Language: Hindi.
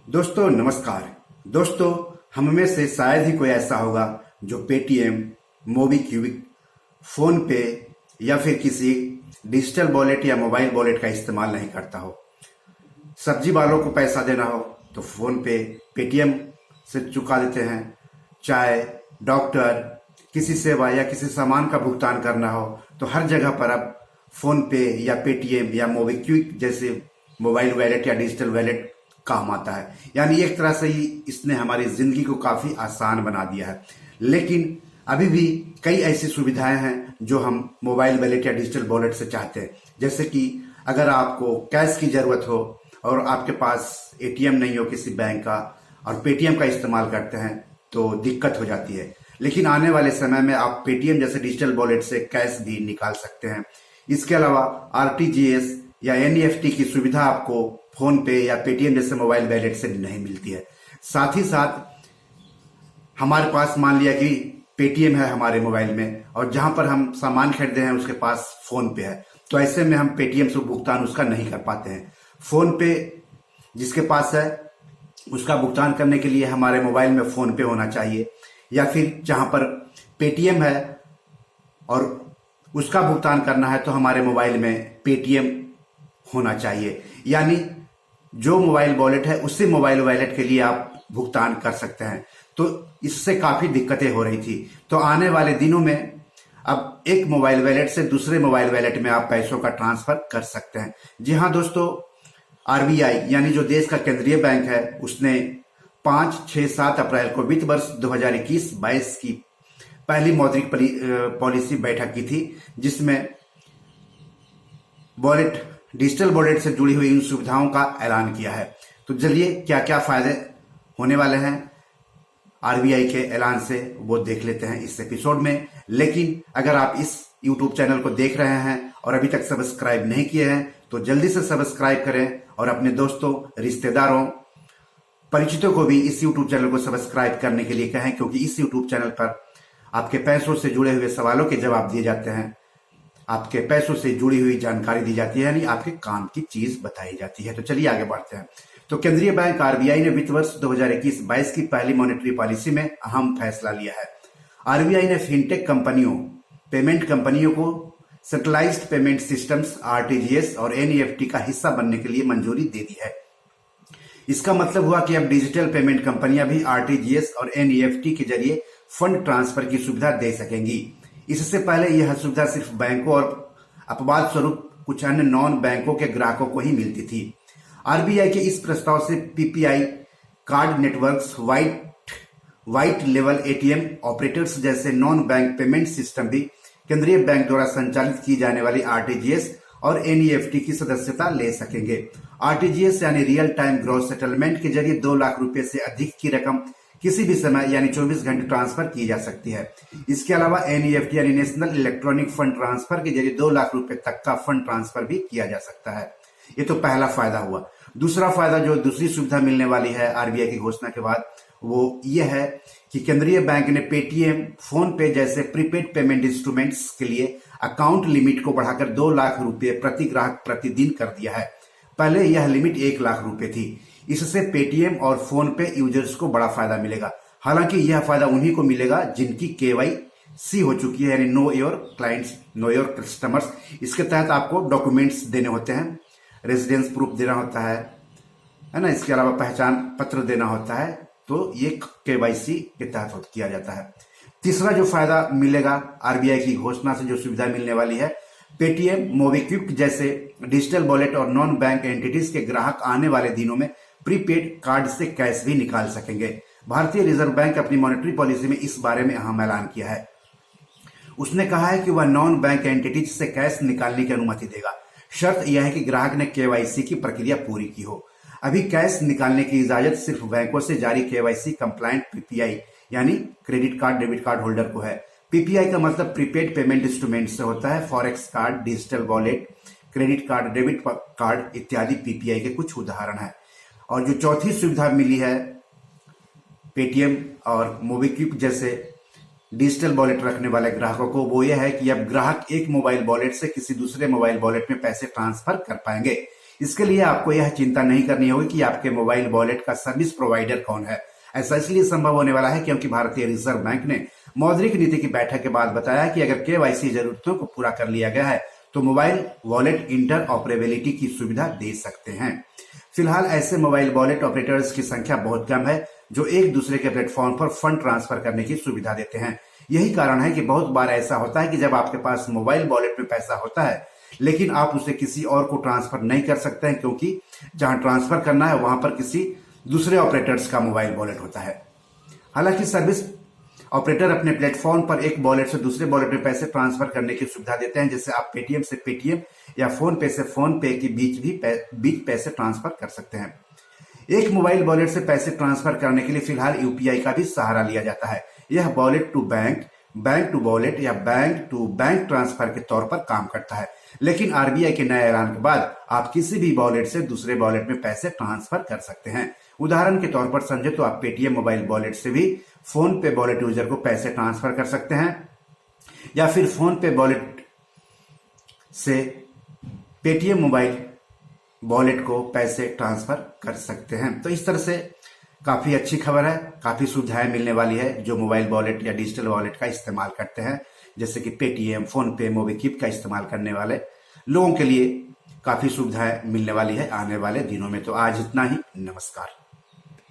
दोस्तों नमस्कार। दोस्तों, हम में से शायद ही कोई ऐसा होगा जो पेटीएम, मोबीक्विक, फोन पे या फिर किसी डिजिटल वॉलेट या मोबाइल वॉलेट का इस्तेमाल नहीं करता हो। सब्जी वालों को पैसा देना हो तो फोन पे, पेटीएम से चुका देते हैं। चाय, डॉक्टर, किसी सेवा या किसी सामान का भुगतान करना हो तो हर जगह पर अब फोन पे या पेटीएम या मोबीक्विक जैसे मोबाइल वॉलेट या डिजिटल वॉलेट काम आता है। यानी एक तरह से ही इसने हमारी जिंदगी को काफी आसान बना दिया है। लेकिन अभी भी कई ऐसी सुविधाएं हैं जो हम मोबाइल वॉलेट या डिजिटल वॉलेट से चाहते हैं। जैसे कि अगर आपको कैश की जरूरत हो और आपके पास एटीएम नहीं हो किसी बैंक का और पेटीएम का इस्तेमाल करते हैं तो दिक्कत हो जाती है। लेकिन आने वाले समय में आप पेटीएम जैसे डिजिटल वॉलेट से कैश भी निकाल सकते हैं। इसके अलावा आरटीजीएस या एनईएफटी की सुविधा आपको फोन पे या पेटीएम जैसे मोबाइल वॉलेट से नहीं मिलती है। साथ ही साथ हमारे पास मान लिया कि पेटीएम है हमारे मोबाइल में और जहां पर हम सामान खरीदे हैं उसके पास फोन पे है, तो ऐसे में हम पेटीएम से भुगतान उसका नहीं कर पाते हैं। फोन पे जिसके पास है उसका भुगतान करने के लिए हमारे मोबाइल में फोन पे होना चाहिए, या फिर जहां पर पेटीएम है और उसका भुगतान करना है तो हमारे मोबाइल में पेटीएम होना चाहिए। यानी जो मोबाइल वॉलेट है उसी मोबाइल वॉलेट के लिए आप भुगतान कर सकते हैं। तो इससे काफी दिक्कतें हो रही थी। तो आने वाले दिनों में अब एक मोबाइल वॉलेट से दूसरे मोबाइल वॉलेट में आप पैसों का ट्रांसफर कर सकते हैं। जी हाँ दोस्तों, आरबीआई यानी जो देश का केंद्रीय बैंक है उसने 5, 6, 7 अप्रैल को वित्त वर्ष 2021-22 की पहली मौद्रिक पॉलिसी बैठक की थी, जिसमें वॉलेट, डिजिटल वॉलेट से जुड़ी हुई इन सुविधाओं का ऐलान किया है। तो चलिए क्या क्या फायदे होने वाले हैं आरबीआई के ऐलान से वो देख लेते हैं इस एपिसोड में। लेकिन अगर आप इस यूट्यूब चैनल को देख रहे हैं और अभी तक सब्सक्राइब नहीं किए हैं तो जल्दी से सब्सक्राइब करें और अपने दोस्तों, रिश्तेदारों, परिचितों को भी इस यूट्यूब चैनल को सब्सक्राइब करने के लिए कहें, क्योंकि इस यूट्यूब चैनल पर आपके पैसों से जुड़े हुए सवालों के जवाब दिए जाते हैं, आपके पैसों से जुड़ी हुई जानकारी दी जाती है, यानी आपके काम की चीज बताई जाती है। तो चलिए आगे बढ़ते हैं। तो केंद्रीय बैंक आरबीआई ने वित्त वर्ष 2021-22 की पहली मॉनेटरी पॉलिसी में अहम फैसला लिया है। आरबीआई ने फिनटेक कंपनियों, पेमेंट कंपनियों को सेंट्रलाइज्ड पेमेंट सिस्टम्स आरटीजीएस और एनईएफटी का हिस्सा बनने के लिए मंजूरी दे दी है। इसका मतलब हुआ कि अब डिजिटल पेमेंट कंपनियां भी आरटीजीएस और एनईएफटी के जरिए फंड ट्रांसफर की सुविधा दे सकेंगी। इससे पहले यह सुविधा सिर्फ बैंकों और अपवाद स्वरूप कुछ अन्य नॉन बैंकों के ग्राहकों को ही मिलती थी। आरबीआई के इस प्रस्ताव से PPI, card networks, white level ATM operators जैसे नॉन बैंक पेमेंट सिस्टम भी केंद्रीय बैंक द्वारा संचालित की जाने वाली आरटीजीएस और एनईएफटी की सदस्यता ले सकेंगे। आरटीजीएस यानी रियल टाइम ग्रॉस सेटलमेंट के जरिए 2 लाख रुपए से अधिक की रकम किसी भी समय यानी 24 घंटे ट्रांसफर की जा सकती है। इसके अलावा एनईएफटी यानी नेशनल इलेक्ट्रॉनिक फंड ट्रांसफर के जरिए 2 लाख रुपए तक का फंड ट्रांसफर भी किया जा सकता है। ये तो पहला फायदा हुआ। दूसरा फायदा जो दूसरी सुविधा मिलने वाली है आरबीआई की घोषणा के बाद, वो ये है कि केंद्रीय बैंक ने पेटीएम, फोन पे जैसे प्रीपेड पेमेंट इंस्ट्रूमेंट्स के लिए अकाउंट लिमिट को बढ़ाकर 2 लाख रुपए प्रति ग्राहक प्रतिदिन कर दिया है। पहले यह लिमिट 1 लाख रुपए थी। इससे पेटीएम और फोन पे यूजर्स को बड़ा फायदा मिलेगा। हालांकि यह फायदा उन्हीं को मिलेगा जिनकी केवाईसी हो चुकी है, यानी know your clients, know your customers. इसके तहत आपको डॉक्यूमेंट्स देने होते हैं, रेजिडेंस प्रूफ देना होता है ना, इसके अलावा पहचान पत्र देना होता है। तो ये केवाईसी के तहत किया जाता है। तीसरा जो फायदा मिलेगा आरबीआई की घोषणा से, जो सुविधा मिलने वाली है, पेटीएम, मोबीक्विक जैसे डिजिटल वॉलेट और नॉन बैंक एंटिटीज के ग्राहक आने वाले दिनों में प्रीपेड कार्ड से कैश भी निकाल सकेंगे। भारतीय रिजर्व बैंक अपनी मॉनेटरी पॉलिसी में इस बारे में अहम ऐलान किया है। उसने कहा है कि वह नॉन बैंक एंटिटीज से कैश निकालने की अनुमति देगा। शर्त यह है कि ग्राहक ने केवाईसी की प्रक्रिया पूरी की हो। अभी कैश निकालने की इजाजत सिर्फ बैंकों से जारी केवाईसी कंप्लायंट पीपीआई यानी credit card, debit card holder को है। पीपीआई का मतलब प्रीपेड पेमेंट इंस्ट्रूमेंट से होता है। Forex card, digital wallet, credit card, debit card इत्यादि पीपीआई के कुछ उदाहरण हैं। और जो चौथी सुविधा मिली है पेटीएम और मोबीक्विक जैसे डिजिटल वॉलेट रखने वाले ग्राहकों को, वो यह है कि अब ग्राहक एक मोबाइल वॉलेट से किसी दूसरे मोबाइल वॉलेट में पैसे ट्रांसफर कर पाएंगे। इसके लिए आपको यह चिंता नहीं करनी होगी कि आपके मोबाइल वॉलेट का सर्विस प्रोवाइडर कौन है। ऐसा इसलिए संभव होने वाला है क्योंकि भारतीय रिजर्व बैंक ने मौद्रिक नीति की बैठक के बाद बताया कि अगर केवाईसी जरूरतों को पूरा कर लिया गया है तो मोबाइल वॉलेट इंटर ऑपरेबिलिटी की सुविधा दे सकते हैं। फिलहाल ऐसे मोबाइल वॉलेट ऑपरेटर्स की संख्या बहुत कम है जो एक दूसरे के प्लेटफॉर्म पर फंड ट्रांसफर करने की सुविधा देते हैं। यही कारण है कि बहुत बार ऐसा होता है कि जब आपके पास मोबाइल वॉलेट में पैसा होता है लेकिन आप उसे किसी और को ट्रांसफर नहीं कर सकते हैं क्योंकि जहां ट्रांसफर करना है वहां पर किसी दूसरे ऑपरेटर्स का मोबाइल वॉलेट होता है। हालांकि सर्विस ऑपरेटर अपने प्लेटफॉर्म पर एक वॉलेट से दूसरे वॉलेट में पैसे ट्रांसफर करने की सुविधा देते हैं, जैसे आप पेटीएम से पेटीएम या फोन पे से फोन पे के बीच पैसे ट्रांसफर कर सकते हैं। एक मोबाइल वॉलेट से पैसे ट्रांसफर करने के लिए फिलहाल यूपीआई का भी सहारा लिया जाता है। यह wallet to bank, bank to wallet या बैंक टू बैंक ट्रांसफर के तौर पर काम करता है। लेकिन आरबीआई के नए ऐलान के बाद आप किसी भी वॉलेट से दूसरे वॉलेट में पैसे ट्रांसफर कर सकते हैं। उदाहरण के तौर पर समझे तो आप पेटीएम मोबाइल वॉलेट से भी फोन पे वॉलेट यूजर को पैसे ट्रांसफर कर सकते हैं या फिर फोन पे वॉलेट से पेटीएम मोबाइल वॉलेट को पैसे ट्रांसफर कर सकते हैं। तो इस तरह से काफी अच्छी खबर है, काफी सुविधाएं मिलने वाली है जो मोबाइल वॉलेट या डिजिटल वॉलेट का इस्तेमाल करते हैं, जैसे कि पेटीएम, फोन पे, मोबीक्विक का इस्तेमाल करने वाले लोगों के लिए काफी सुविधाएं मिलने वाली है आने वाले दिनों में। तो आज इतना ही, नमस्कार।